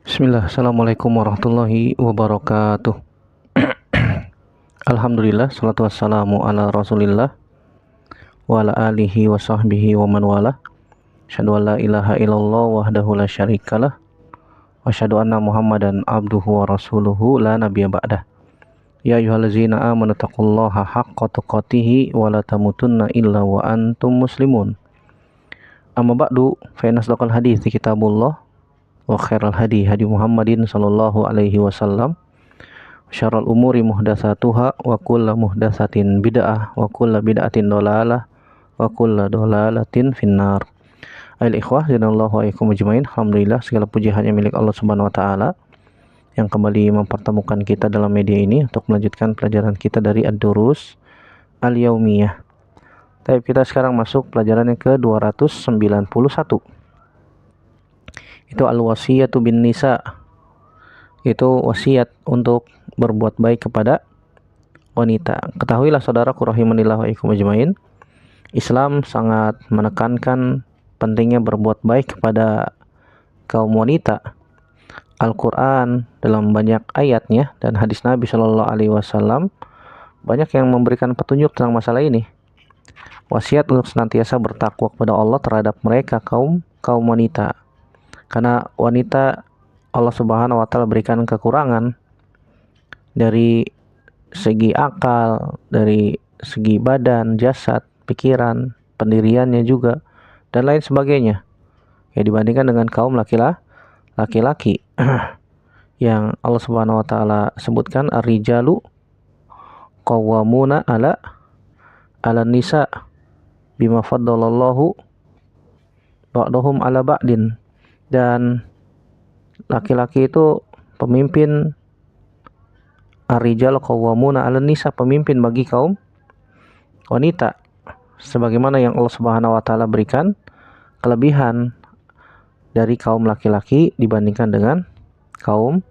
Bismillah, Assalamualaikum warahmatullahi wabarakatuh. Alhamdulillah, salatu wassalamu ala rasulillah wa ala alihi wa sahbihi wa man wala. Asyhadu an la ilaha illallah wahdahu la syarikalah wa asyhadu anna muhammadan abduhu wa rasuluhu la nabiyya ba'dah. Ya ayyuhallazina amanu taqullaha haqqa tuqatih wa la tamutunna illa wa antum muslimun. Amma ba'du, fa inna asdaqal hadithi kitabullah wa khairal hadi Muhammadin sallallahu alaihi wasallam, syarrul umuri muhdatsatuha wa kullu muhdatsatin bid'ah wa kullu bid'atin dhalalah wa kullu dhalalatin finnar. Ail ikhwah janallahu alaikum ajmain. Alhamdulillah, segala puji hanya milik Allah Subhanahu wa taala yang kembali mempertemukan kita dalam media ini untuk melanjutkan pelajaran kita dari Ad-Durus Al-Yaumiyah. Tapi kita sekarang masuk pelajaran yang ke-291. Itu al-wasiyatu bin nisa. Itu wasiat untuk berbuat baik kepada wanita. Ketahuilah saudaraku rahimanillah wa ikum ajmain, Islam sangat menekankan pentingnya berbuat baik kepada kaum wanita. Al-Quran dalam banyak ayatnya dan hadis Nabi Shallallahu Alaihi Wasallam banyak yang memberikan petunjuk tentang masalah ini. Wasiat untuk senantiasa bertakwa kepada Allah terhadap mereka kaum wanita. Karena wanita Allah Subhanahu wa taala berikan kekurangan dari segi akal, dari segi badan, jasad, pikiran, pendiriannya juga dan lain sebagainya. Ya, dibandingkan dengan kaum laki-laki yang Allah Subhanahu wa taala sebutkan ar-rijalu qawwamuna ala nisa bima faddalallahu ba'dahum ala ba'din. Dan laki-laki itu pemimpin, ar-rijal qawwamuna 'alan nisa, pemimpin bagi kaum wanita sebagaimana yang Allah Subhanahu wa taala berikan kelebihan dari kaum laki-laki dibandingkan dengan kaum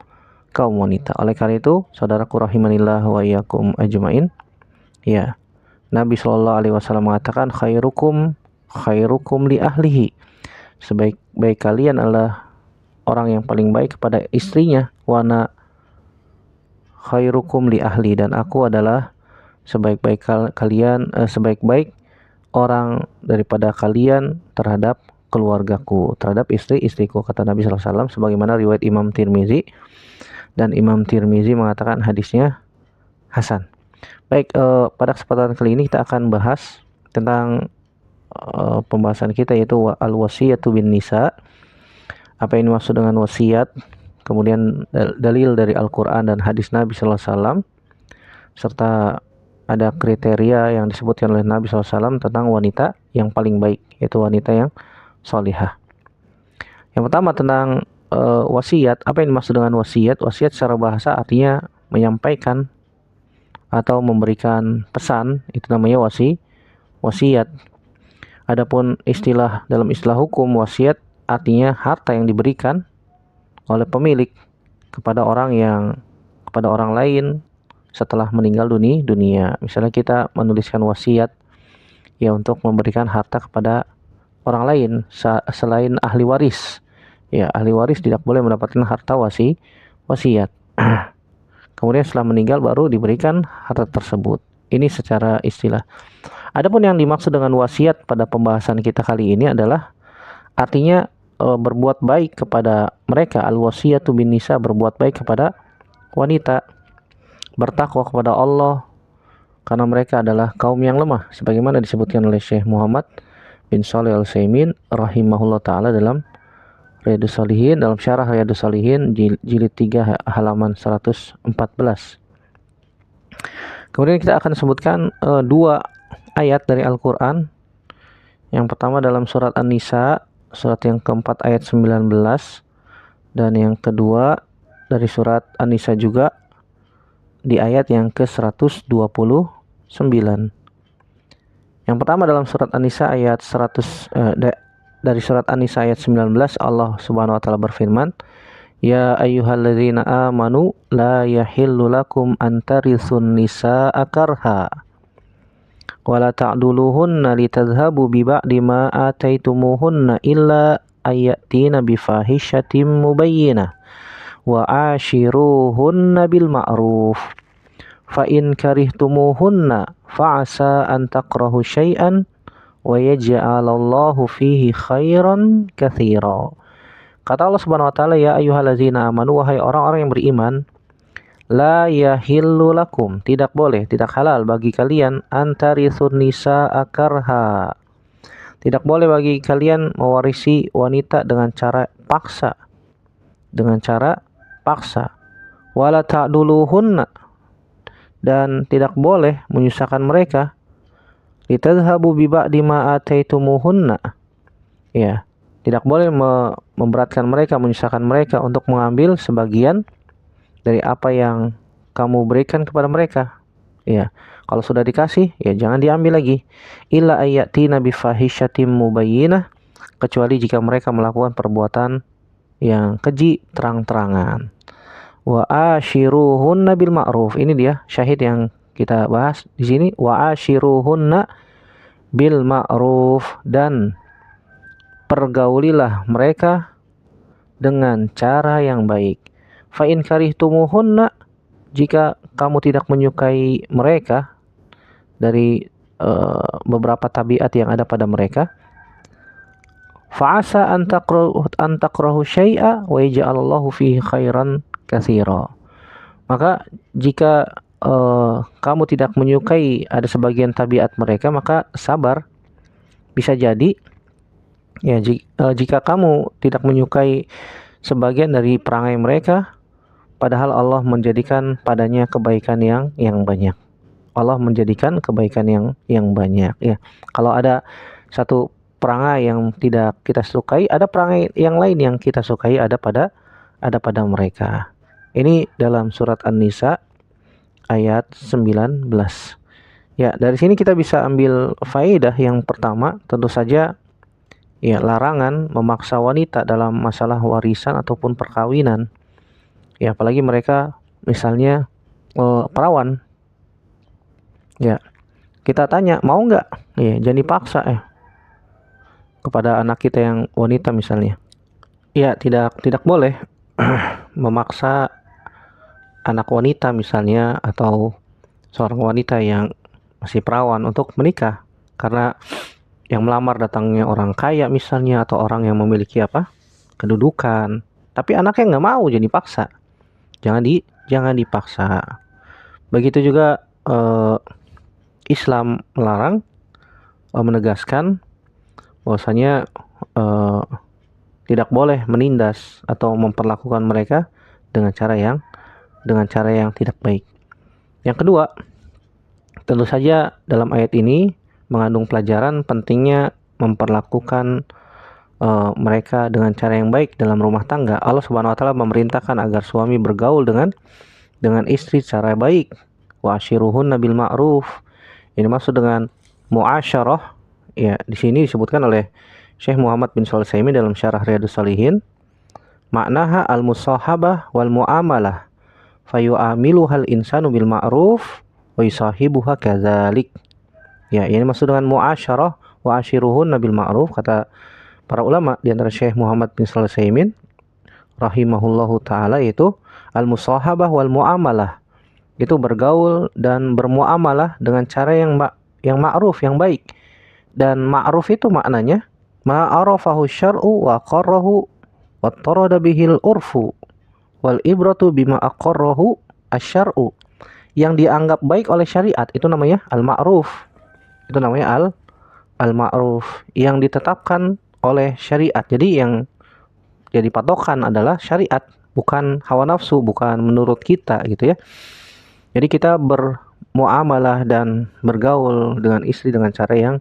wanita. Oleh karena itu, saudaraku rahimanillah wa iyyakum ajmain, ya, Nabi sallallahu alaihi wasallam mengatakan khairukum li ahlihi. Sebaik-baik kalian adalah orang yang paling baik kepada istrinya. Wana khairukum li ahli, dan aku adalah sebaik-baik sebaik-baik orang daripada kalian terhadap keluargaku, terhadap istriku, kata Nabi sallallahu alaihi wasallam, sebagaimana riwayat Imam Tirmizi, dan Imam Tirmizi mengatakan hadisnya hasan. Baik, pada kesempatan kali ini kita akan bahas tentang pembahasan kita, yaitu al-wasiyatu bin nisa. Apa yang dimaksud dengan wasiat, kemudian dalil dari Al-Quran dan hadis Nabi sallallahu alaihi wasallam, serta ada kriteria yang disebutkan oleh Nabi sallallahu alaihi wasallam tentang wanita yang paling baik, yaitu wanita yang solihah. Yang pertama tentang wasiat. Apa yang dimaksud dengan wasiat? Wasiat secara bahasa artinya menyampaikan atau memberikan pesan, itu namanya wasiat. Adapun dalam istilah hukum, wasiat artinya harta yang diberikan oleh pemilik kepada orang lain setelah meninggal dunia. Misalnya kita menuliskan wasiat ya untuk memberikan harta kepada orang lain selain ahli waris. Ya, ahli waris tidak boleh mendapatkan harta wasiat. Kemudian setelah meninggal baru diberikan harta tersebut. Ini secara istilah. Adapun yang dimaksud dengan wasiat pada pembahasan kita kali ini adalah artinya berbuat baik kepada mereka. Al-wasiyatu bin nisa, berbuat baik kepada wanita, bertakwa kepada Allah karena mereka adalah kaum yang lemah, sebagaimana disebutkan oleh Syekh Muhammad bin Shalih Al-Utsaimin rahimahullah taala dalam Riyadhus Shalihin, dalam syarah Riyadhus Shalihin jilid 3 halaman 114. Kemudian kita akan sebutkan dua ayat dari Al-Quran. Yang pertama dalam surat An-Nisa, surat yang keempat ayat 19, dan yang kedua dari surat An-Nisa juga di ayat yang ke-129. Yang pertama dalam surat An-Nisa ayat 100 dari surat An-Nisa ayat 19, Allah Subhanahu wa taala berfirman, ya ayyuhalladzina amanu la yahillu lakum an tarithun nisaa karha wala ta'duluhunna litadhhabu bi ba'di ma ataitumuhunna illa ayatina bifahishatim mubayyinah wa ashiruhunna bil ma'ruf fa in karihtumuhunna fa'asa an takrahu syai'an wa yaj'alallahu fihi khairan katsira. Kata Allah Subhanahu wa taala, ya ayyuhallazina amanu, wahai orang-orang yang beriman, la yahillu lakum, tidak boleh, tidak halal bagi kalian, antarisun nisaa karha, tidak boleh bagi kalian mewarisi wanita dengan cara paksa, wala ta'duluhunna, dan tidak boleh menyusahkan mereka, litadhhabu bi ba'di ma ataitumuhunna, ya, tidak boleh memberatkan mereka, menyusahkan mereka untuk mengambil sebagian dari apa yang kamu berikan kepada mereka. Ya, kalau sudah dikasih, ya jangan diambil lagi. Illa ayatina bifahishatim mubayyinah, kecuali jika mereka melakukan perbuatan yang keji terang-terangan. Wa ashiruhunna bil ma'ruf. Ini dia syahid yang kita bahas di sini. Wa ashiruhunna bil ma'ruf, dan pergaulilah mereka dengan cara yang baik. Fa in karihtumuhunna, jika kamu tidak menyukai mereka dari beberapa tabiat yang ada pada mereka, fa'asa an takrahu syai'a wa yaj'alallahu fihi khairan katsira. Maka jika kamu tidak menyukai ada sebagian tabiat mereka, maka sabar. Bisa jadi ya, jika kamu tidak menyukai sebagian dari perangai mereka, padahal Allah menjadikan padanya kebaikan yang banyak. Allah menjadikan kebaikan yang banyak, ya. Kalau ada satu perangai yang tidak kita sukai, ada perangai yang lain yang kita sukai ada pada mereka. Ini dalam surat An-Nisa ayat 19. Ya, dari sini kita bisa ambil faedah yang pertama, tentu saja ya, larangan memaksa wanita dalam masalah warisan ataupun perkawinan. Ya, apalagi mereka misalnya perawan. Ya, kita tanya, mau nggak? Ya, jangan dipaksa kepada anak kita yang wanita misalnya. Ya, tidak boleh memaksa anak wanita misalnya, atau seorang wanita yang masih perawan untuk menikah, karena yang melamar datangnya orang kaya misalnya, atau orang yang memiliki kedudukan, tapi anaknya nggak mau, jadi paksa. Jangan dipaksa. Begitu juga Islam melarang, menegaskan bahwasanya tidak boleh menindas atau memperlakukan mereka dengan cara yang tidak baik. Yang kedua, tentu saja dalam ayat ini mengandung pelajaran pentingnya memperlakukan mereka dengan cara yang baik dalam rumah tangga. Allah Subhanahu wa taala memerintahkan agar suami bergaul dengan istri secara baik. Wa ashiruhunna bil ma'ruf. Ini maksud dengan muasyarah. Ya, di sini disebutkan oleh Syekh Muhammad bin Shalih Al-Utsaimin dalam Syarah Riyadhus Shalihin, maknaha al-musahabah wal muamalah fayu'amiluhal insanu bil ma'ruf wa yusahibuha kadzalik. Ya, ini maksud dengan muasyarah wa ashiruhunna bil ma'ruf. Kata para ulama di antara Syekh Muhammad bin Shalih Al-Utsaimin rahimahullahu taala, yaitu al-musahabah wal muamalah, itu bergaul dan bermuamalah dengan cara yang ma'ruf, yang baik. Dan ma'ruf itu maknanya ma'arafahu syar'u wa qarrahu wa tarada bihil urfu wal ibratu bima aqarrahu asyar'u. Yang dianggap baik oleh syariat itu namanya al-ma'ruf. Itu namanya al-ma'ruf, yang ditetapkan oleh syariat. Jadi yang jadi patokan adalah syariat, bukan hawa nafsu, bukan menurut kita gitu ya. Jadi kita bermuamalah dan bergaul dengan istri dengan cara yang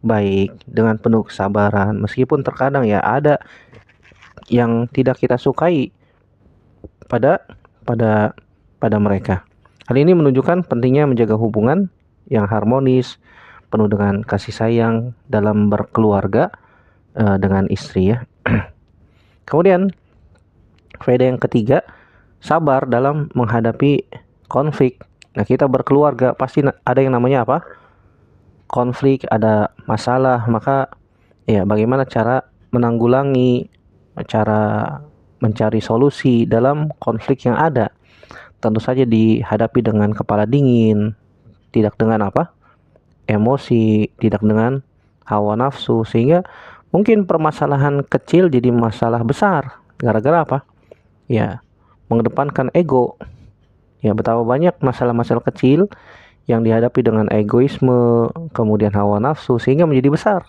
baik, dengan penuh kesabaran, meskipun terkadang ya ada yang tidak kita sukai pada mereka. Hal ini menunjukkan pentingnya menjaga hubungan yang harmonis, penuh dengan kasih sayang dalam berkeluarga dengan istri ya. Kemudian faedah yang ketiga, sabar dalam menghadapi konflik. Nah, kita berkeluarga pasti ada yang namanya konflik, ada masalah. Maka ya, bagaimana cara menanggulangi, cara mencari solusi dalam konflik yang ada. Tentu saja dihadapi dengan kepala dingin, tidak dengan emosi, tidak dengan hawa nafsu, sehingga mungkin permasalahan kecil jadi masalah besar gara-gara ya mengedepankan ego. Ya, betapa banyak masalah-masalah kecil yang dihadapi dengan egoisme, kemudian hawa nafsu, sehingga menjadi besar.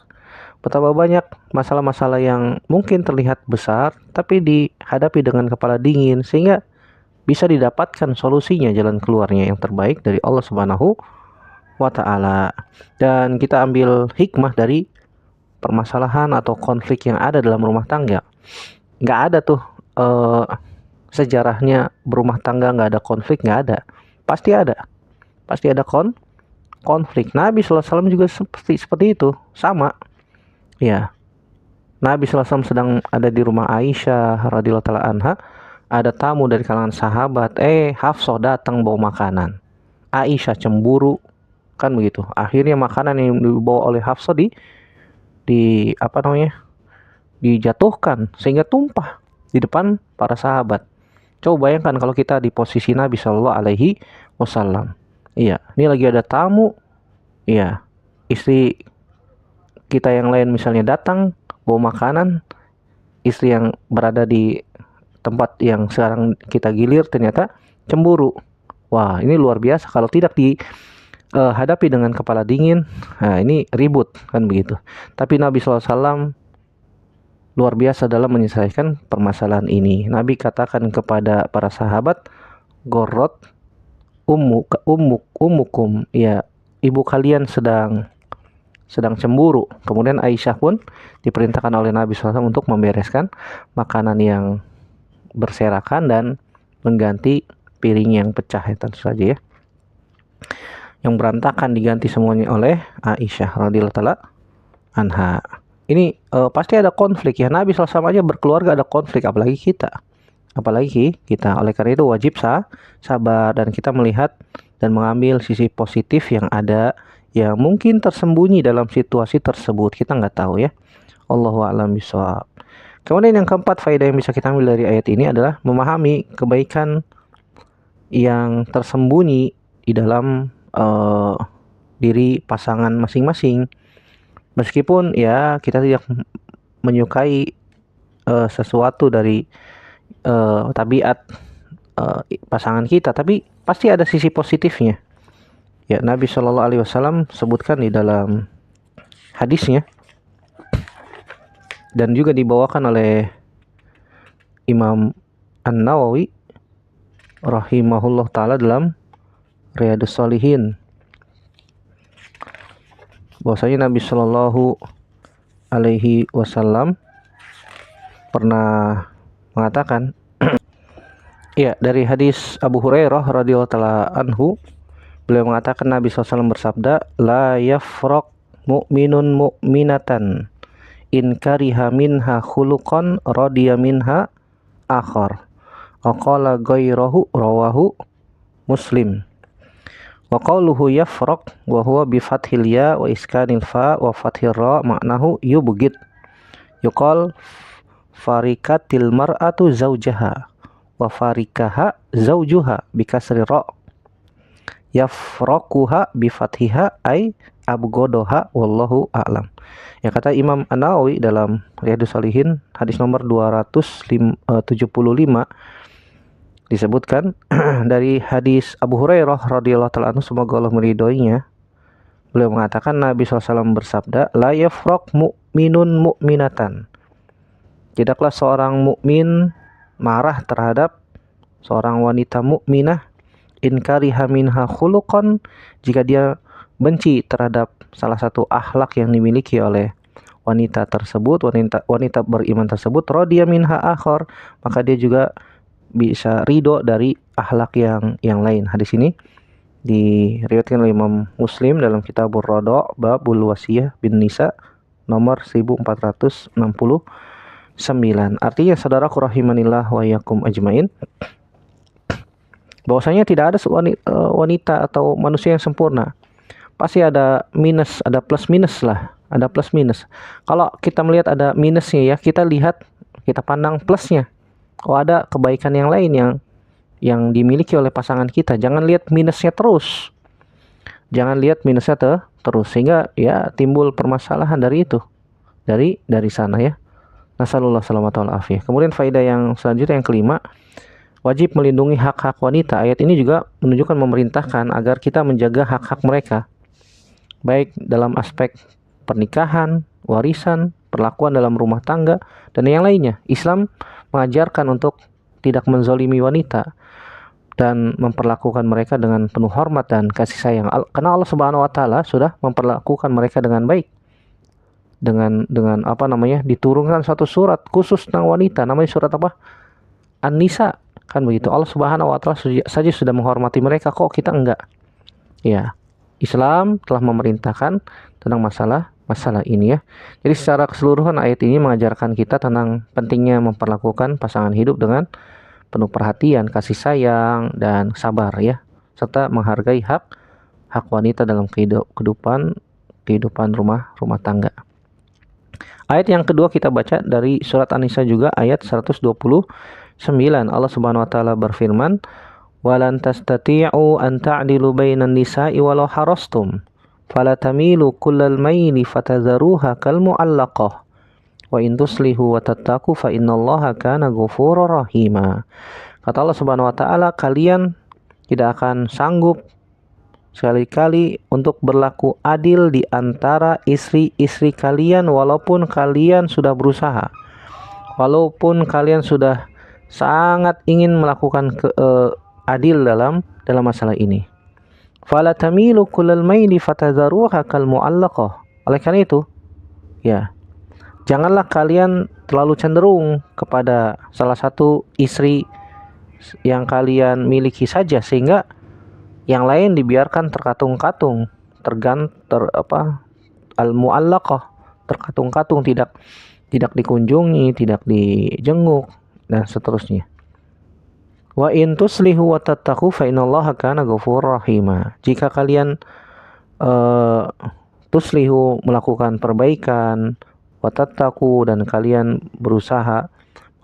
Betapa banyak masalah-masalah yang mungkin terlihat besar tapi dihadapi dengan kepala dingin, sehingga bisa didapatkan solusinya, jalan keluarnya yang terbaik dari Allah Subhanahu wa ta'ala. Dan kita ambil hikmah dari permasalahan atau konflik yang ada dalam rumah tangga. Nggak ada tuh sejarahnya berumah tangga nggak ada konflik, nggak ada. Pasti ada konflik. Nabi SAW juga seperti itu, sama. Ya, Nabi SAW sedang ada di rumah Aisyah radhiyallahu taala anha. Ada tamu dari kalangan sahabat. Hafsah datang bawa makanan. Aisyah cemburu, kan begitu. Akhirnya makanan yang dibawa oleh Hafsah dijatuhkan sehingga tumpah di depan para sahabat. Coba bayangkan kalau kita di posisi Nabi Shallallahu Alaihi Wasallam. Iya, ini lagi ada tamu. Iya, istri kita yang lain misalnya datang bawa makanan, istri yang berada di tempat yang sekarang kita gilir ternyata cemburu. Wah, ini luar biasa. Kalau tidak dihadapi dengan kepala dingin, nah ini ribut, kan begitu. Tapi Nabi SAW luar biasa dalam menyelesaikan permasalahan ini. Nabi katakan kepada para sahabat, gorot umukum, ya ibu kalian sedang cemburu. Kemudian Aisyah pun diperintahkan oleh Nabi SAW untuk membereskan makanan yang berserakan dan mengganti piring yang pecah, ya tentu saja ya. Yang berantakan diganti semuanya oleh Aisyah radhiyallahu taala anha. Ini pasti ada konflik ya. Nabi SAW aja berkeluarga ada konflik, apalagi kita. Oleh karena itu wajib sabar dan kita melihat dan mengambil sisi positif yang ada, yang mungkin tersembunyi dalam situasi tersebut. Kita nggak tahu ya. Allahu a'lam bishawab. Kemudian yang keempat, faedah yang bisa kita ambil dari ayat ini adalah memahami kebaikan yang tersembunyi di dalam diri pasangan masing-masing. Meskipun ya kita tidak menyukai sesuatu dari tabiat pasangan kita, tapi pasti ada sisi positifnya. Ya, Nabi Shallallahu Alaihi Wasallam sebutkan di dalam hadisnya dan juga dibawakan oleh Imam An-Nawawi rahimahullah taala dalam Riyadhus Shalihin, bahwasanya Nabi Shallallahu Alaihi Wasallam pernah mengatakan, ya, dari hadis Abu Hurairah radhiyallahu taala anhu, beliau mengatakan Nabi SAW bersabda, la yafraq mu'minun mu'minatan in kariha minha khuluqan radiya minha akhar. Wa qala ghairahu rawahu Muslim. Wa qawluhu yafraq wa huwa bi fathil ya wa iskanil fa wa fathir ra maknahu yubghid. Yuqal farikatil mar'atu zawjaha wa farikaha zawjuha bi kasri ra. Yafraquha bi fathiha ay abgodoha wallahu a'lam. Ya, kata Imam An-Nawawi dalam Riyadhus Shalihin hadis nomor 275 disebutkan dari hadis Abu Hurairah radhiyallahu taala anhu, semoga Allah meridhoinya. Beliau mengatakan Nabi SAW bersabda, la yafraq mu'minun mu'minatan. Tidaklah seorang mukmin marah terhadap seorang wanita mukminah in kariha minha khuluqan, jika dia benci terhadap salah satu akhlak yang dimiliki oleh wanita tersebut, wanita beriman tersebut, radiya minha akhar, maka dia juga bisa ridho dari akhlak yang lain. Hadis ini diriwayatkan oleh Imam Muslim dalam Kitabur Radha babul wasiyah bin nisa nomor 1469. Artinya, saudaraku rahimanillah wa iyyakum ajmain, bahwasanya tidak ada wanita atau manusia yang sempurna. Pasti ada minus, ada plus minus lah. ada plus minus. Kalau kita melihat ada minusnya ya, kita pandang plusnya. Oh, ada kebaikan yang lain yang dimiliki oleh pasangan kita. Jangan lihat minusnya terus. Jangan lihat minusnya terus sehingga ya timbul permasalahan dari itu. Dari sana ya. Nasallallahu salamata wal afiyah. Kemudian faedah yang selanjutnya yang kelima, wajib melindungi hak-hak wanita. Ayat ini juga menunjukkan memerintahkan agar kita menjaga hak-hak mereka, baik dalam aspek pernikahan, warisan, perlakuan dalam rumah tangga, dan yang lainnya. Islam mengajarkan untuk tidak menzolimi wanita dan memperlakukan mereka dengan penuh hormat dan kasih sayang. Karena Allah Subhanahu wa taala sudah memperlakukan mereka dengan baik. Dengan diturunkan satu surat khusus tentang wanita, namanya surat apa? An-Nisa, kan begitu. Allah Subhanahu wa taala saja sudah menghormati mereka, kok kita enggak? Ya, Islam telah memerintahkan tentang masalah ini ya. Jadi secara keseluruhan ayat ini mengajarkan kita tentang pentingnya memperlakukan pasangan hidup dengan penuh perhatian, kasih sayang, dan sabar ya, serta menghargai hak wanita dalam kehidupan rumah tangga. Ayat yang kedua kita baca dari surat An-Nisa juga, ayat 129. Allah Subhanahu wa taala berfirman, "Walan tastati'u an ta'dilu bainan nisa'i walau harastum, fala tamilu kullal maili fatadharuha kal mu'allaqah. Wa in tuslihu wa tattaqu fa innallaha kana ghafurur rahima." Kata Allah Subhanahu wa taala, kalian tidak akan sanggup sekali-kali untuk berlaku adil di antara istri-istri kalian walaupun kalian sudah berusaha. Walaupun kalian sudah sangat ingin melakukan adil dalam masalah ini. Fala tamilu kullal maili fatadharuha kal mu'allaqah. Oleh karena itu, ya, janganlah kalian terlalu cenderung kepada salah satu istri yang kalian miliki saja sehingga yang lain dibiarkan terkatung-katung, al-mu'allaqah, terkatung-katung, tidak dikunjungi, tidak dijenguk, dan seterusnya. Wa in tuslihu wa tattaqu fa innallaha kana ghafurur rahima. Jika kalian tuslihu, melakukan perbaikan, wa tattaqu, dan kalian berusaha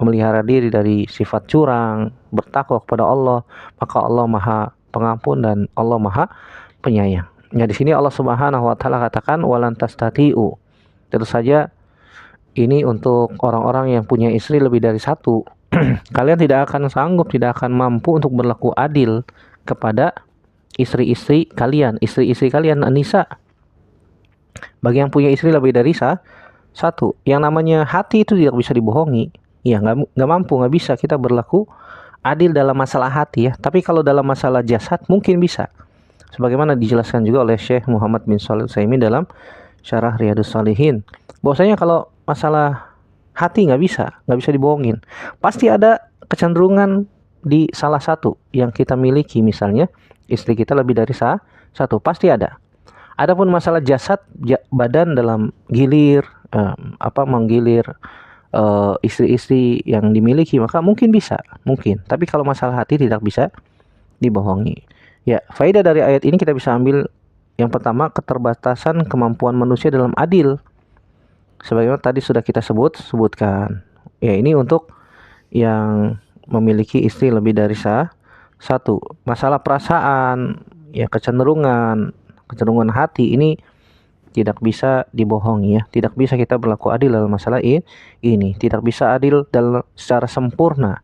memelihara diri dari sifat curang, bertakwa kepada Allah, maka Allah Maha Pengampun dan Allah Maha Penyayang. Ya, di sini Allah Subhanahu wa taala katakan walan tastati'u. Tentu saja ini untuk orang-orang yang punya istri lebih dari satu. Kalian tidak akan sanggup, tidak akan mampu untuk berlaku adil kepada istri-istri kalian, An-Nisa. Bagi yang punya istri lebih dari satu, yang namanya hati itu tidak bisa dibohongi. Ya, nggak mampu, nggak bisa kita berlaku adil dalam masalah hati ya. Tapi kalau dalam masalah jasad mungkin bisa. Sebagaimana dijelaskan juga oleh Syekh Muhammad bin Shalih Al-Utsaimin dalam Syarah Riyadhus Shalihin. Bahwasanya kalau masalah hati nggak bisa dibohongin. Pasti ada kecenderungan di salah satu yang kita miliki, misalnya istri kita lebih dari satu, pasti ada. Adapun masalah jasad, badan dalam menggilir istri-istri yang dimiliki, maka mungkin. Tapi kalau masalah hati tidak bisa dibohongi. Ya, faedah dari ayat ini kita bisa ambil yang pertama, keterbatasan kemampuan manusia dalam adil. Sebagaimana tadi sudah kita sebutkan. Ya, ini untuk yang memiliki istri lebih dari satu. Masalah perasaan, ya kecenderungan hati ini tidak bisa dibohongi ya. Tidak bisa kita berlaku adil dalam masalah ini. Tidak bisa adil secara sempurna.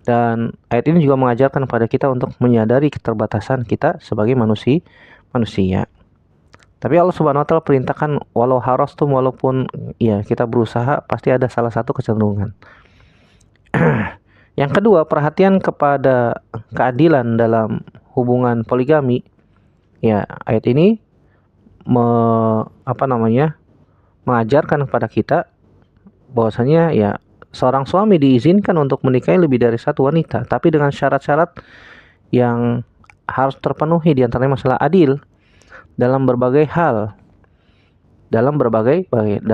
Dan ayat ini juga mengajarkan kepada kita untuk menyadari keterbatasan kita sebagai manusia. Tapi Allah Subhanahu wa taala perintahkan walau harastum, walaupun ya kita berusaha, pasti ada salah satu kecenderungan. Yang kedua, perhatian kepada keadilan dalam hubungan poligami. Ya, ayat ini mengajarkan kepada kita bahwasanya ya seorang suami diizinkan untuk menikahi lebih dari satu wanita, tapi dengan syarat-syarat yang harus terpenuhi, di antaranya masalah adil dalam berbagai hal, dalam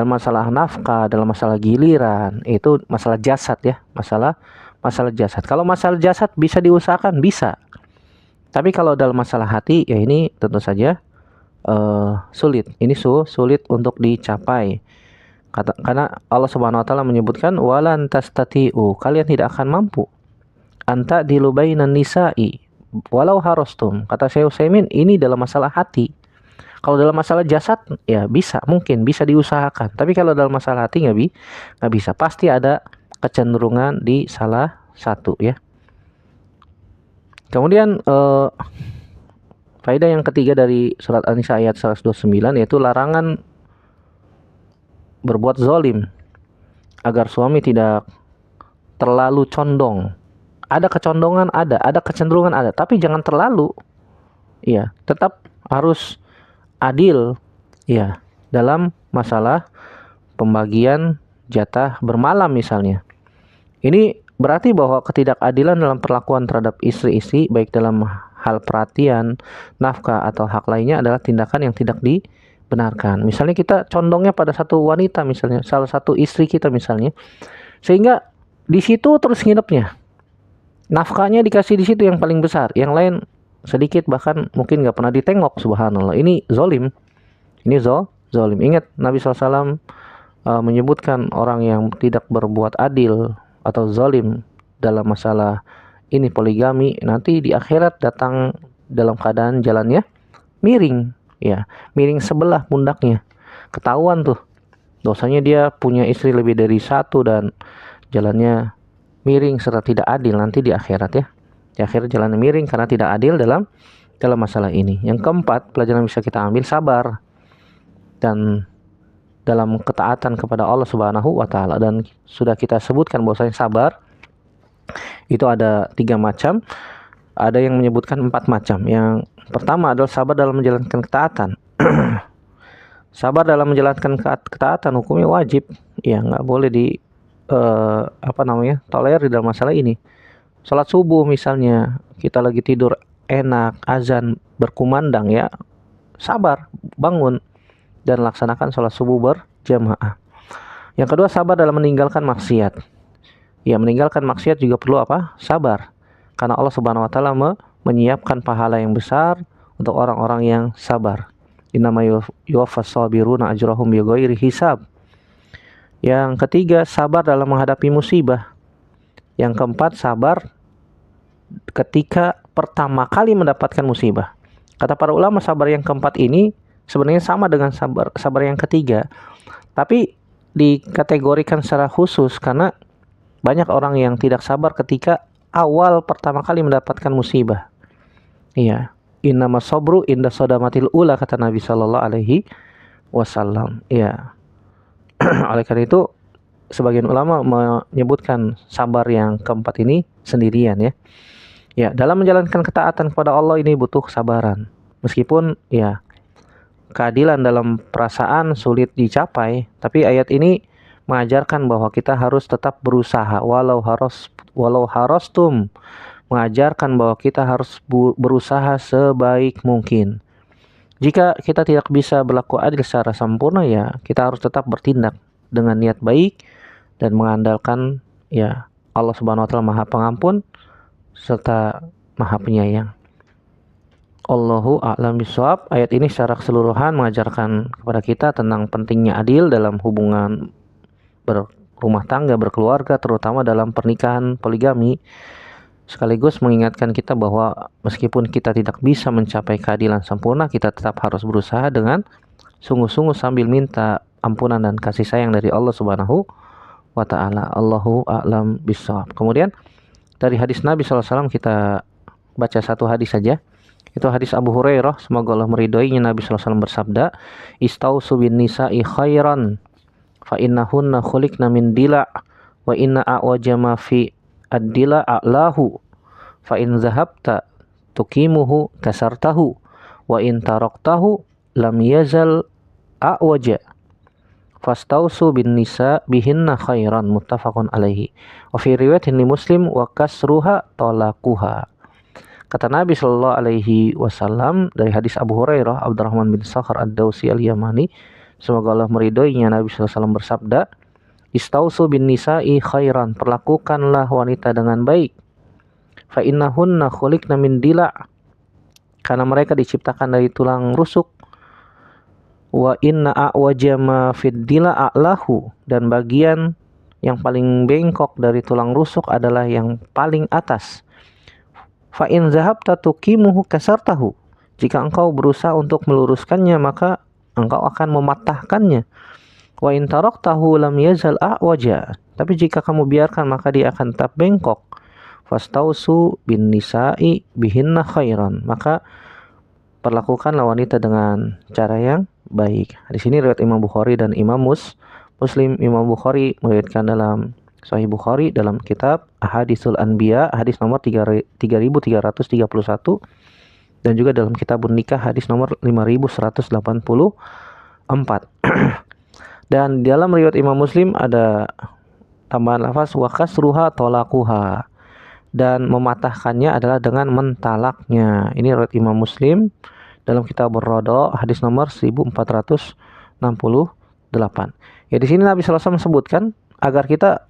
masalah nafkah, dalam masalah giliran, itu masalah jasad ya, masalah jasad. Kalau masalah jasad bisa diusahakan, bisa. Tapi kalau dalam masalah hati, ya ini tentu saja sulit. Ini sulit untuk dicapai. Karena Allah Subhanahu wa taala menyebutkan walan tastati'u, kalian tidak akan mampu anta dilubainan nisa'i walau harostum. Kata Syekh Utsaimin, ini dalam masalah hati. Kalau dalam masalah jasad ya mungkin bisa diusahakan. Tapi kalau dalam masalah hati nggak bisa. Pasti ada kecenderungan di salah satu ya. Kemudian faedah yang ketiga dari surat An-Nisa ayat 129 yaitu larangan berbuat zalim agar suami tidak terlalu condong. Ada kecondongan, ada kecenderungan, ada, tapi jangan terlalu. Iya, tetap harus adil ya dalam masalah pembagian jatah bermalam misalnya. Ini berarti bahwa ketidakadilan dalam perlakuan terhadap istri-istri baik dalam hal perhatian, nafkah atau hak lainnya adalah tindakan yang tidak dibenarkan. Misalnya kita condongnya pada satu wanita misalnya, salah satu istri kita misalnya, sehingga di situ terus nginepnya. Nafkahnya dikasih di situ yang paling besar, yang lain sedikit bahkan mungkin nggak pernah ditengok. Subhanallah, ini zolim, ini zolim. Ingat Nabi SAW menyebutkan orang yang tidak berbuat adil atau zolim dalam masalah ini poligami, nanti di akhirat datang dalam keadaan jalannya miring, ya miring sebelah pundaknya, ketahuan tuh dosanya, dia punya istri lebih dari satu dan jalannya miring serta tidak adil nanti di akhirat ya. Di akhirat jalan miring karena tidak adil dalam masalah ini. Yang keempat, pelajaran bisa kita ambil sabar dan dalam ketaatan kepada Allah Subhanahu wa taala. Dan sudah kita sebutkan bahwasanya sabar itu ada 3 macam. Ada yang menyebutkan 4 macam. Yang pertama adalah sabar dalam menjalankan ketaatan. Sabar dalam menjalankan ketaatan hukumnya wajib. Ya, nggak boleh tolerir dalam masalah ini. Salat subuh misalnya, kita lagi tidur enak, azan berkumandang ya, sabar, bangun dan laksanakan salat subuh berjamaah. Yang kedua, sabar dalam meninggalkan maksiat. Ya, meninggalkan maksiat juga perlu sabar. Karena Allah Subhanahu wa taala menyiapkan pahala yang besar untuk orang-orang yang sabar. Innama yuwaffas sabiruna ajrahum bighairi hisab. Yang ketiga, sabar dalam menghadapi musibah. Yang keempat, sabar ketika pertama kali mendapatkan musibah. Kata para ulama, sabar yang keempat ini sebenarnya sama dengan sabar yang ketiga, tapi dikategorikan secara khusus karena banyak orang yang tidak sabar ketika awal pertama kali mendapatkan musibah. Iya, innama sabru inda sodamatil ula, kata Nabi Shallallahu Alaihi Wasallam. Iya. Oleh karena itu sebagian ulama menyebutkan sabar yang keempat ini sendirian ya. Ya, dalam menjalankan ketaatan kepada Allah ini butuh kesabaran. Meskipun ya keadilan dalam perasaan sulit dicapai, tapi ayat ini mengajarkan bahwa kita harus tetap berusaha walau harostum, mengajarkan bahwa kita harus berusaha sebaik mungkin. Jika kita tidak bisa berlaku adil secara sempurna, ya kita harus tetap bertindak dengan niat baik dan mengandalkan ya Allah Subhanahu wa taala Maha Pengampun serta Maha Penyayang. Allahu a'lam bishawab. Ayat ini secara keseluruhan mengajarkan kepada kita tentang pentingnya adil dalam hubungan berumah tangga, berkeluarga, terutama dalam pernikahan poligami. Sekaligus mengingatkan kita bahwa meskipun kita tidak bisa mencapai keadilan sempurna, kita tetap harus berusaha dengan sungguh-sungguh sambil minta ampunan dan kasih sayang dari Allah Subhanahu wa ta'ala. Allahu a'lam bishawab. Kemudian dari hadis Nabi SAW kita baca satu hadis saja. Itu hadis Abu Hurairah, semoga Allah meridhoinya. Nabi SAW bersabda, "Istausu bin nisa'i khairan fa innahunna khuliqna min dila' wa inna a'wajama fi ad-dila a'lahu fa in zahabta tukimuhu kasartahu wa in taraktahu lam yazal a'waja fastausu bin nisa bihinna khairan." Muttafaqun alaihi. Wa fi riwayatin li Muslim wa kasruha talaquha. Kata Nabi Shallallahu Alaihi Wasallam dari hadis Abu Hurairah, Abdurrahman bin Sakhar ad-Dawsi al-Yamani, semoga Allah meridhoinya, Nabi Sallallahu Alaihi Wasallam bersabda, "Istausu bin nisa'i khairan, perlakukanlah wanita dengan baik. Fa innahunna khuliqna min dila', karena mereka diciptakan dari tulang rusuk. Wa inna a'waja ma fid dila a'lahu, dan bagian yang paling bengkok dari tulang rusuk adalah yang paling atas. Fa in zahabta tuqimuhu kasartahu, jika engkau berusaha untuk meluruskannya maka engkau akan mematahkannya. Wa in taraktahu lam yazal a'waja, tapi jika kamu biarkan maka dia akan tetap bengkok. Fastausu bin nisa'i bihinna khairan, maka perlakukanlah wanita dengan cara yang baik. Di sini riwayat Imam Bukhari dan Imam Muslim. Imam Bukhari meriwayatkan dalam Sahih Bukhari dalam kitab Ahaditsul Anbiya hadis nomor 3331, dan juga dalam Kitabun Nikah hadis nomor 5184. Dan dalam riwayat Imam Muslim ada tambahan lafaz wa kasruha talaquha, dan mematahkannya adalah dengan mentalaknya. Ini riwayat Imam Muslim dalam Kitab Ar-Radha hadis nomor 1468. Ya, di sini Nabi SAW menyebutkan agar kita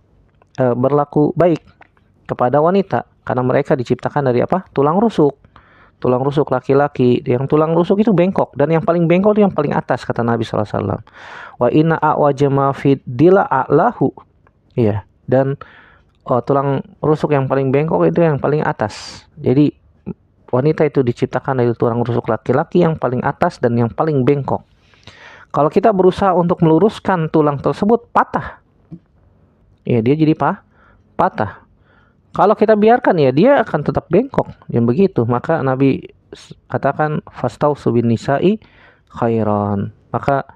berlaku baik kepada wanita, karena mereka diciptakan dari apa? Tulang rusuk. Tulang rusuk laki-laki, yang tulang rusuk itu bengkok, dan yang paling bengkok itu yang paling atas, kata Nabi SAW. Wa inna a'waja ma fid dila a'lahu. Iya, dan tulang rusuk yang paling bengkok itu yang paling atas. Jadi wanita itu diciptakan dari tulang rusuk laki-laki yang paling atas dan yang paling bengkok. Kalau kita berusaha untuk meluruskan tulang tersebut, patah. Ya, dia jadi patah. Kalau kita biarkan, ya dia akan tetap bengkok. Yang begitu, maka Nabi katakan fastausu bin nisa'i khairan. Maka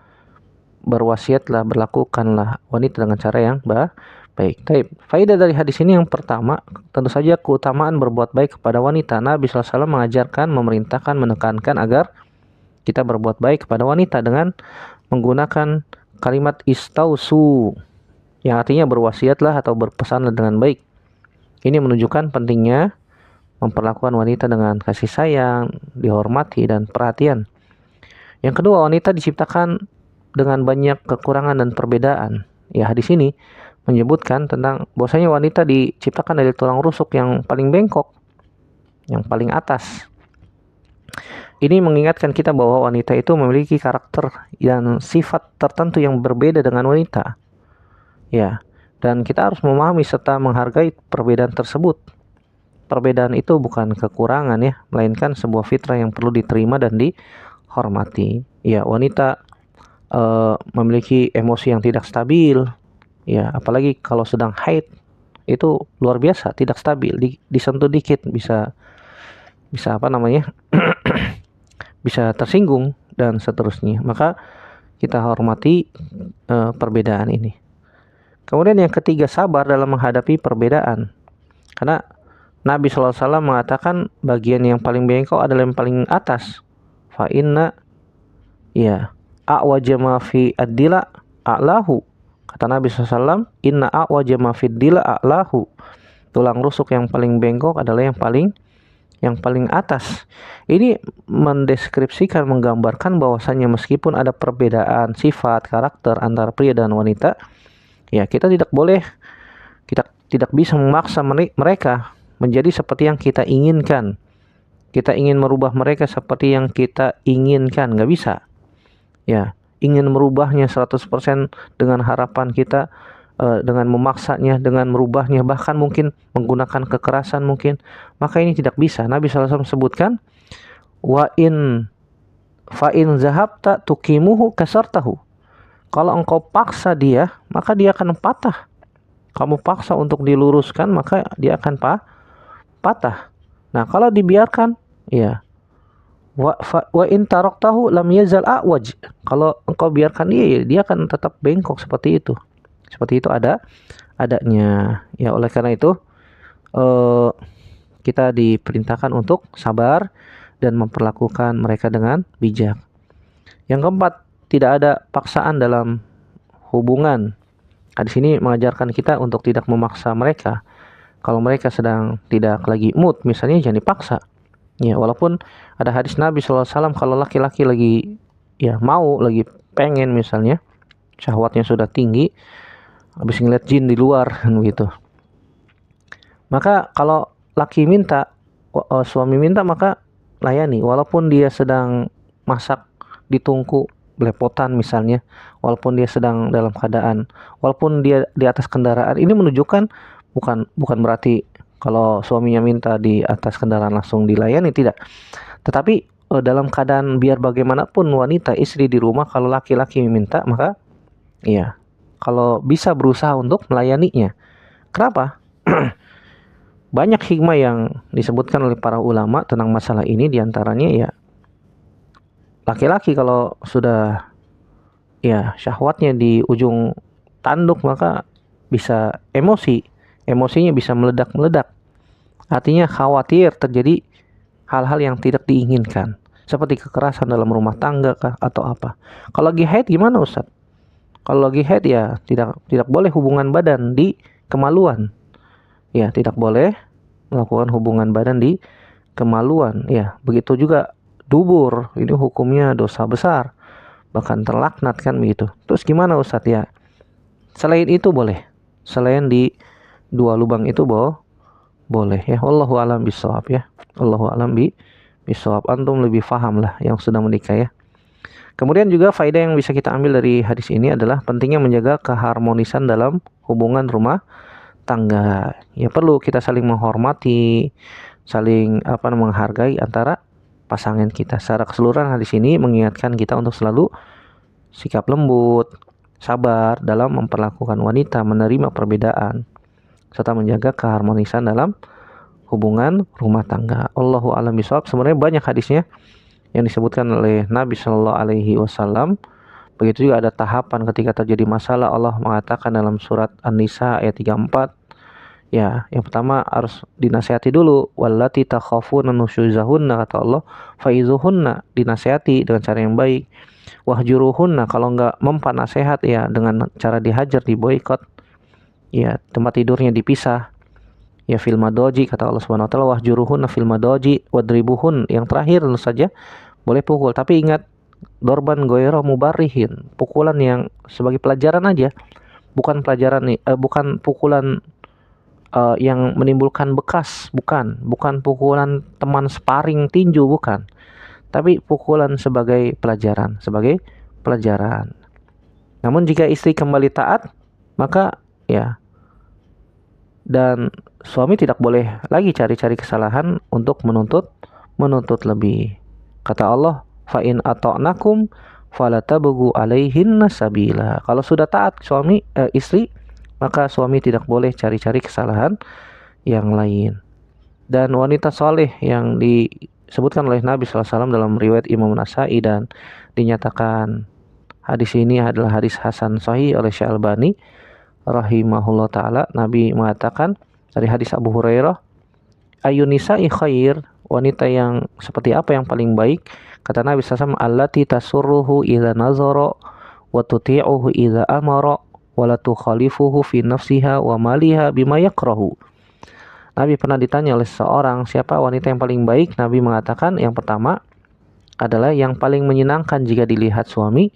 berwasiatlah, berlakukanlah wanita dengan cara yang baik. Baik. Faedah dari hadis ini yang pertama, tentu saja keutamaan berbuat baik kepada wanita. Nabi SAW mengajarkan, memerintahkan, menekankan agar kita berbuat baik kepada wanita dengan menggunakan kalimat istausu, yang artinya berwasiatlah atau berpesanlah dengan baik. Ini menunjukkan pentingnya memperlakukan wanita dengan kasih sayang, dihormati, dan perhatian. Yang kedua, wanita diciptakan dengan banyak kekurangan dan perbedaan. Ya, hadis ini menyebutkan tentang bahwasanya wanita diciptakan dari tulang rusuk yang paling bengkok, yang paling atas. Ini mengingatkan kita bahwa wanita itu memiliki karakter dan sifat tertentu yang berbeda dengan wanita. Ya, dan kita harus memahami serta menghargai perbedaan tersebut. Perbedaan itu bukan kekurangan ya, melainkan sebuah fitrah yang perlu diterima dan dihormati. Ya, wanita memiliki emosi yang tidak stabil. Ya, apalagi kalau sedang haid, itu luar biasa, tidak stabil. Disentuh dikit bisa apa namanya? bisa tersinggung dan seterusnya. Maka kita hormati perbedaan ini. Kemudian yang ketiga, sabar dalam menghadapi perbedaan. Karena Nabi SAW mengatakan bagian yang paling bengkok adalah yang paling atas. Fa inna a'waja ma fi ad-dila a'lahu. Kata Nabi SAW, inna a'waja ma fi ad-dila a'lahu. Tulang rusuk yang paling bengkok adalah yang paling atas. Ini mendeskripsikan, menggambarkan bahwasannya meskipun ada perbedaan sifat, karakter antara pria dan wanita, ya kita tidak bisa memaksa mereka menjadi seperti yang kita inginkan. Kita ingin merubah mereka seperti yang kita inginkan, nggak bisa. Ya, ingin merubahnya 100% dengan harapan kita, dengan memaksanya, dengan merubahnya, bahkan mungkin menggunakan kekerasan mungkin, maka ini tidak bisa. Nabi SAW sebutkan, wa in fa in zahabta tuqimuhu kasartahu. Kalau engkau paksa dia, maka dia akan patah. Kamu paksa untuk diluruskan, maka dia akan patah. Nah, kalau dibiarkan, ya wa in taraktahu lam yazal a'waj. Kalau engkau biarkan dia akan tetap bengkok seperti itu. Seperti itu adanya. Ya, oleh karena itu kita diperintahkan untuk sabar dan memperlakukan mereka dengan bijak. Yang keempat, tidak ada paksaan dalam hubungan. Di sini mengajarkan kita untuk tidak memaksa mereka. Kalau mereka sedang tidak lagi mood, misalnya, jangan dipaksa. Ya, walaupun ada hadis Nabi SAW, kalau laki-laki lagi lagi pengen misalnya, syahwatnya sudah tinggi, habis ngeliat jin di luar gitu. Maka kalau laki minta, suami minta, maka layani. Walaupun dia sedang masak di tungku, belepotan misalnya, walaupun dia sedang dalam keadaan, walaupun dia di atas kendaraan, ini menunjukkan bukan berarti kalau suaminya minta di atas kendaraan langsung dilayani, tidak. Tetapi dalam keadaan biar bagaimanapun wanita istri di rumah, kalau laki-laki minta maka iya, kalau bisa berusaha untuk melayaninya. Kenapa? Banyak hikmah yang disebutkan oleh para ulama tentang masalah ini, diantaranya ya laki-laki kalau sudah ya syahwatnya di ujung tanduk maka bisa emosinya bisa meledak-meledak. Artinya khawatir terjadi hal-hal yang tidak diinginkan, seperti kekerasan dalam rumah tangga kah atau apa. Kalau lagi haid gimana Ustaz? Kalau lagi haid ya tidak boleh hubungan badan di kemaluan. Ya, tidak boleh melakukan hubungan badan di kemaluan. Ya, begitu juga dubur. Ini hukumnya dosa besar, bahkan terlaknat kan begitu. Terus gimana Ustadz ya? Selain itu boleh. Selain di dua lubang itu boleh ya. Wallahu alam bisawab ya. Wallahu alam bisawab. Antum lebih paham lah yang sudah menikah ya. Kemudian juga faedah yang bisa kita ambil dari hadis ini adalah pentingnya menjaga keharmonisan dalam hubungan rumah tangga. Ya perlu kita saling menghormati, saling menghargai antara pasangan kita. Secara keseluruhan hadis ini mengingatkan kita untuk selalu sikap lembut, sabar dalam memperlakukan wanita, menerima perbedaan, serta menjaga keharmonisan dalam hubungan rumah tangga. Allahu a'lam bishawab. Sebenarnya banyak hadisnya yang disebutkan oleh Nabi Shallallahu Alaihi Wasallam. Begitu juga ada tahapan ketika terjadi masalah. Allah mengatakan dalam surat An-Nisa ayat 34, ya, yang pertama harus dinasihati dulu. Wallati takhafuna nusyuzahunna, kata Allah, faizuhunna, dinasihati dengan cara yang baik. Wahjuruhunna, kalau enggak mempan nasihat ya dengan cara dihajar, diboikot. Ya, tempat tidurnya dipisah. Ya, fil madoji, kata Allah Subhanahu wa taala, wahjuruhunna fil madoji wadribuhun. Yang terakhir tentu saja boleh pukul, tapi ingat, dorban goyro mubarihin, pukulan yang sebagai pelajaran aja, bukan bukan pukulan yang menimbulkan bekas, bukan pukulan teman sparring tinju, bukan, tapi pukulan sebagai pelajaran, Namun jika istri kembali taat, maka ya, dan suami tidak boleh lagi cari-cari kesalahan untuk menuntut lebih. Kata Allah, fa in ata'nakum fala tabghu alaihinna sabila. Kalau sudah taat istri, maka suami tidak boleh cari-cari kesalahan yang lain. Dan wanita soleh yang disebutkan oleh Nabi SAW dalam riwayat Imam Nasai dan dinyatakan hadis ini adalah hadis hasan sahih oleh Syekh Albani rahimahullah ta'ala. Nabi mengatakan dari hadis Abu Hurairah, ayun nisa'i khair, wanita yang seperti apa yang paling baik? Kata Nabi SAW, allati tasurruhu idza nazara wa tuti'uhu idza amara wa la tukhalifuhu fi nafsiha wa maliha bima yakrahu. Nabi pernah ditanya oleh seseorang, siapa wanita yang paling baik? Nabi mengatakan, yang pertama adalah yang paling menyenangkan jika dilihat suami,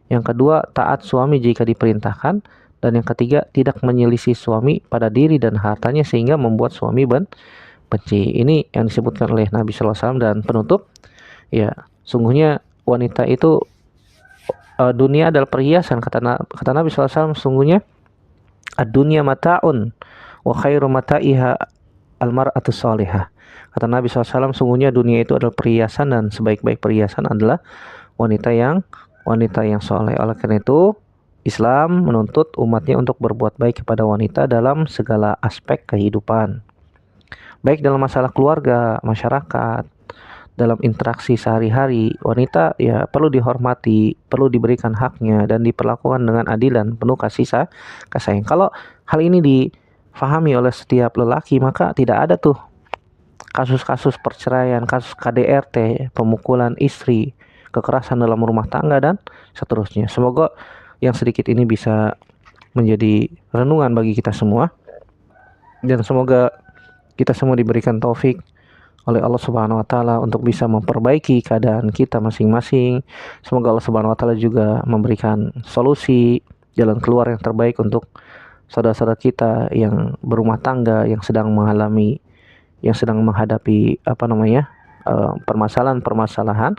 yang kedua taat suami jika diperintahkan, dan yang ketiga tidak menyelisih suami pada diri dan hartanya sehingga membuat suami benci. Ini yang disebutkan oleh Nabi SAW. Dan penutup, ya, sungguhnya wanita itu dunia adalah perhiasan. Kata Nabi SAW, sungguhnya ad-dunya mata'un wa khairu mata'iha almar'atu salihah. Kata Nabi SAW, sungguhnya dunia itu adalah perhiasan dan sebaik-baik perhiasan adalah wanita yang soleh. Oleh karena itu, Islam menuntut umatnya untuk berbuat baik kepada wanita dalam segala aspek kehidupan. Baik dalam masalah keluarga, masyarakat, dalam interaksi sehari-hari, wanita ya perlu dihormati, perlu diberikan haknya dan diperlakukan dengan adil dan penuh kasih sayang. Kalau hal ini difahami oleh setiap lelaki, maka tidak ada tuh kasus-kasus perceraian, kasus KDRT, pemukulan istri, kekerasan dalam rumah tangga dan seterusnya. Semoga yang sedikit ini bisa menjadi renungan bagi kita semua, dan semoga kita semua diberikan taufik oleh Allah Subhanahu wa taala untuk bisa memperbaiki keadaan kita masing-masing. Semoga Allah Subhanahu wa taala juga memberikan solusi, jalan keluar yang terbaik untuk saudara-saudara kita yang berumah tangga, yang sedang menghadapi permasalahan-permasalahan.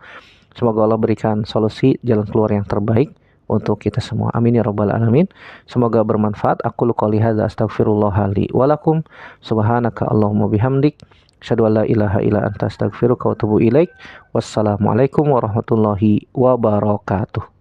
Semoga Allah berikan solusi jalan keluar yang terbaik untuk kita semua. Amin ya rabbal alamin. Semoga bermanfaat. Aku qouli hadza astaghfirullah li wa lakum. Subhanaka Allahumma bihamdik, asyhadu an la ilaha illa anta astaghfiruka wa atubu ilaik. Wassalamualaikum warahmatullahi wabarakatuh.